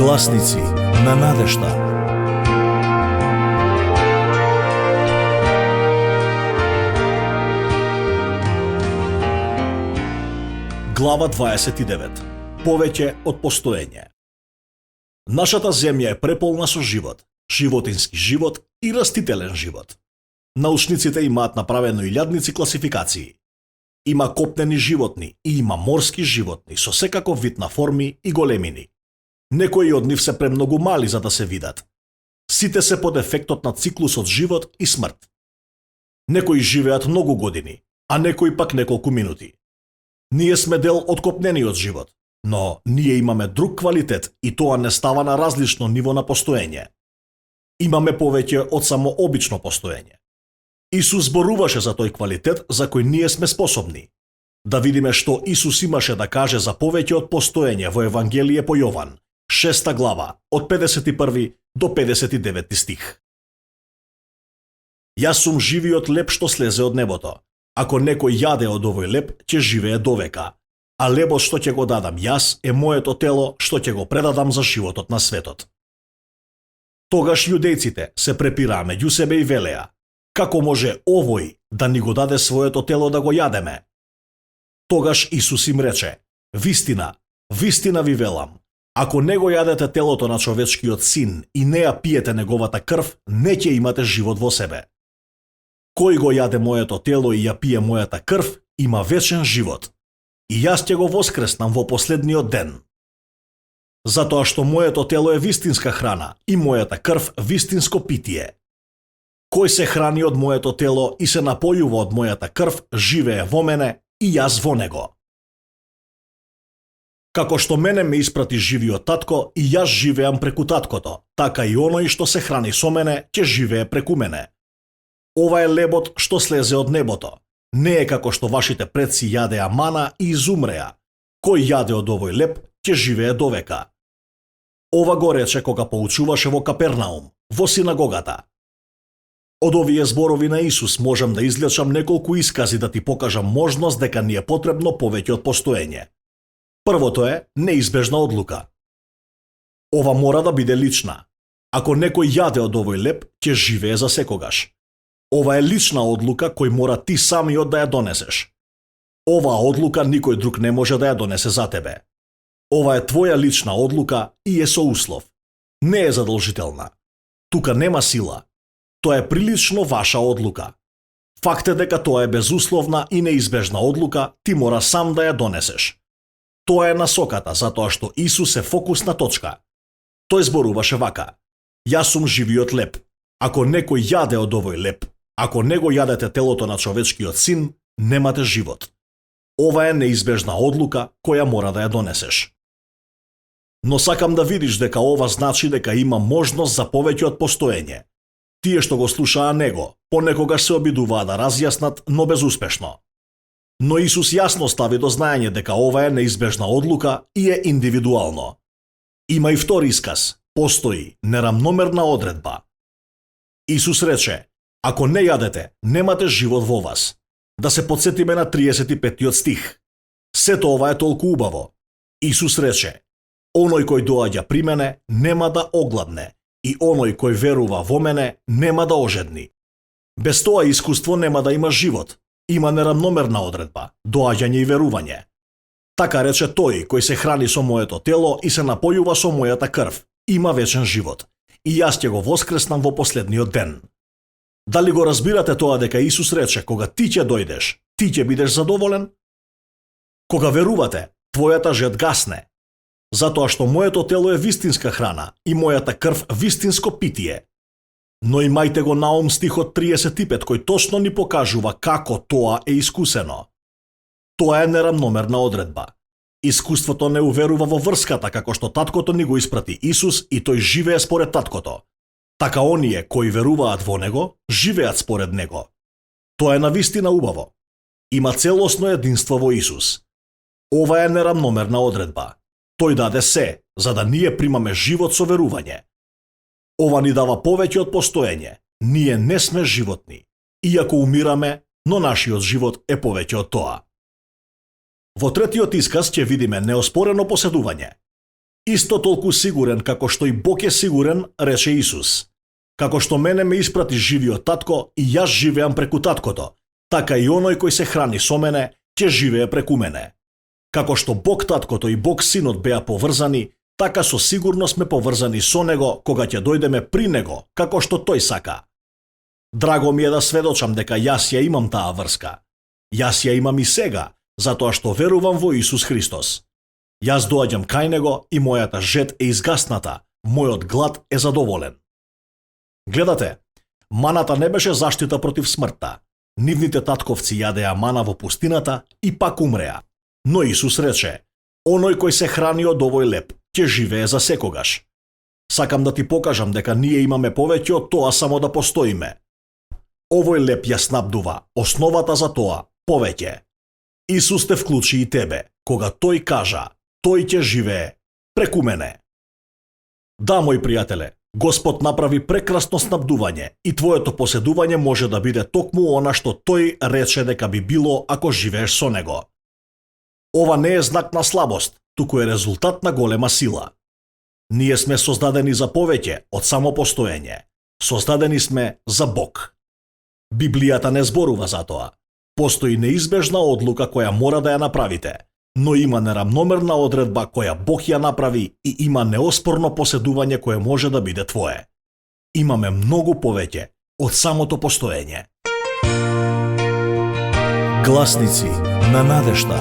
Гласници на надежта. Глава 29. Повеќе од постоење. Нашата земја е преполна со живот, животински живот и растителен живот. Научниците имаат направено илјадници класификации. Има копнени животни и има морски животни со секаков вид на форми и големини. Некои од нив се премногу мали за да се видат. Сите се под ефектот на циклусот живот и смрт. Некои живеат многу години, а некои пак неколку минути. Ние сме дел од копнениот живот, но ние имаме друг квалитет и тоа не става на различно ниво на постоење. Имаме повеќе од само обично постоење. Исус зборуваше за тој квалитет за кој ние сме способни. Да видиме што Исус имаше да каже за повеќе од постоење во Евангелие по Јован, 6 глава, од 51 до 59 стих. Јас сум живиот леб што слезе од небото. Ако некој јаде од овој леб, ќе живее довека. А лебот што ќе го дадам јас е моето тело што ќе го предадам за животот на светот. Тогаш јудејците се препираа меѓу себе и велеа: како може овој да ни го даде своето тело да го јадеме? Тогаш Исус им рече: вистина, вистина ви велам, ако не го јадете телото на човечкиот син и не ја пиете неговата крв, не ќе имате живот во себе. Кој го јаде моето тело и ја пие мојата крв, има вечен живот, и јас ќе го воскреснам во последниот ден. Затоа што моето тело е вистинска храна и мојата крв вистинско питие. Кој се храни од моето тело и се напојува од мојата крв, живее во мене и јас во него. Како што мене ме испрати живиот татко и јас живеам преку таткото, така и оној што се храни со мене ќе живее преку мене. Ова е лебот што слезе од небото. Не е како што вашите предци јадеа мана и изумреа. Кој јаде од овој леб ќе живее довека. Ова го рече кога поучуваше во Капернаум, во синагогата. Од овие зборови на Исус можам да извлечам неколку искази да ти покажам можност дека ни е потребно повеќе од постоење. Првото е неизбежна одлука. Ова мора да биде лична. Ако некој јаде од овој леб, ќе живее за секогаш. Ова е лична одлука кој мора ти самиот да ја донесеш. Оваа одлука никој друг не може да ја донесе за тебе. Ова е твоја лична одлука и е со услов. Не е задолжителна. Тука нема сила. Тоа е прилично ваша одлука. Факт е дека тоа е безусловна и неизбежна одлука, ти мора сам да ја донесеш. Тоа е насоката, затоа што Исус е фокусна точка. Тој зборуваше вака: јас сум живиот леб. Ако некој јаде од овој леб, ако не го јадете телото на човечкиот син, немате живот. Ова е неизбежна одлука која мора да ја донесеш. Но сакам да видиш дека ова значи дека има можност за повеќе од постоење. Тие што го слушаа него, понекогаш се обидуваа да разјаснат, но безуспешно. Но Исус јасно стави до знаење дека ова е неизбежна одлука и е индивидуално. Има и втори исказ. Постои нерамномерна одредба. Исус рече: ако не јадете, немате живот во вас. Да се потсетиме на 35 стих. Сето ова е толку убаво. Исус рече: оној кој доаѓа при мене нема да огладне и оној кој верува во мене нема да ожедни. Без тоа искуство нема да има живот. Има нерамномерна одредба, доаѓање и верување. Така рече тој кој се храни со моето тело и се напојува со мојата крв, има вечен живот, и јас ќе го воскреснам во последниот ден. Дали го разбирате тоа дека Исус рече кога ти ќе дојдеш, ти ќе бидеш задоволен? Кога верувате, твојата жед гасне, затоа што моето тело е вистинска храна и мојата крв вистинско питие. Но имајте го на ум стихот 35 кој точно ни покажува како тоа е искусено. Тоа е нерамномерна одредба. Искуството не уверува во врската како што таткото ни го испрати Исус и тој живее според таткото. Така оние кои веруваат во него, живеат според него. Тоа е навистина убаво. Има целосно единство во Исус. Ова е нерамномерна одредба. Тој даде се, за да ние примаме живот со верување. Ова ни дава повеќе од постоење. Ние не сме животни. Иако умираме, но нашиот живот е повеќе од тоа. Во третиот исказ ќе видиме неоспорено поседување. Исто толку сигурен како што и Бог е сигурен, рече Исус. Како што мене ме испрати живиот татко и јас живеам преку таткото, така и оној кој се храни со мене, ќе живее преку мене. Како што Бог таткото и Бог синот беа поврзани, така со сигурност сме поврзани со него кога ќе дојдеме при него, како што тој сака. Драго ми е да сведочам дека јас ја имам таа врска. Јас ја имам и сега, затоа што верувам во Исус Христос. Јас доаѓам кај него и мојата жет е изгасната, мојот глад е задоволен. Гледате, маната не беше заштита против смртта. Нивните татковци јадеа мана во пустината и пак умреа. Но Исус рече, оној кој се храни од овој леп, ќе живее за секогаш. Сакам да ти покажам дека ние имаме повеќе од тоа само да постоиме. Овој леп ја снабдува, основата за тоа, повеќе. Исус те вклучи и тебе, кога тој кажа, тој ќе живее преку мене. Да, мој пријателе, Господ направи прекрасно снабдување и твоето поседување може да биде токму она што тој рече дека би било ако живееш со него. Ова не е знак на слабост, туку е резултат на голема сила. Ние сме создадени за повеќе од само постоење. Создадени сме за Бог. Библијата не зборува за тоа. Постои неизбежна одлука која мора да ја направите, но има нерамномерна одредба која Бог ја направи и има неоспорно поседување кое може да биде твое. Имаме многу повеќе од самото постоење. Гласници на надежда.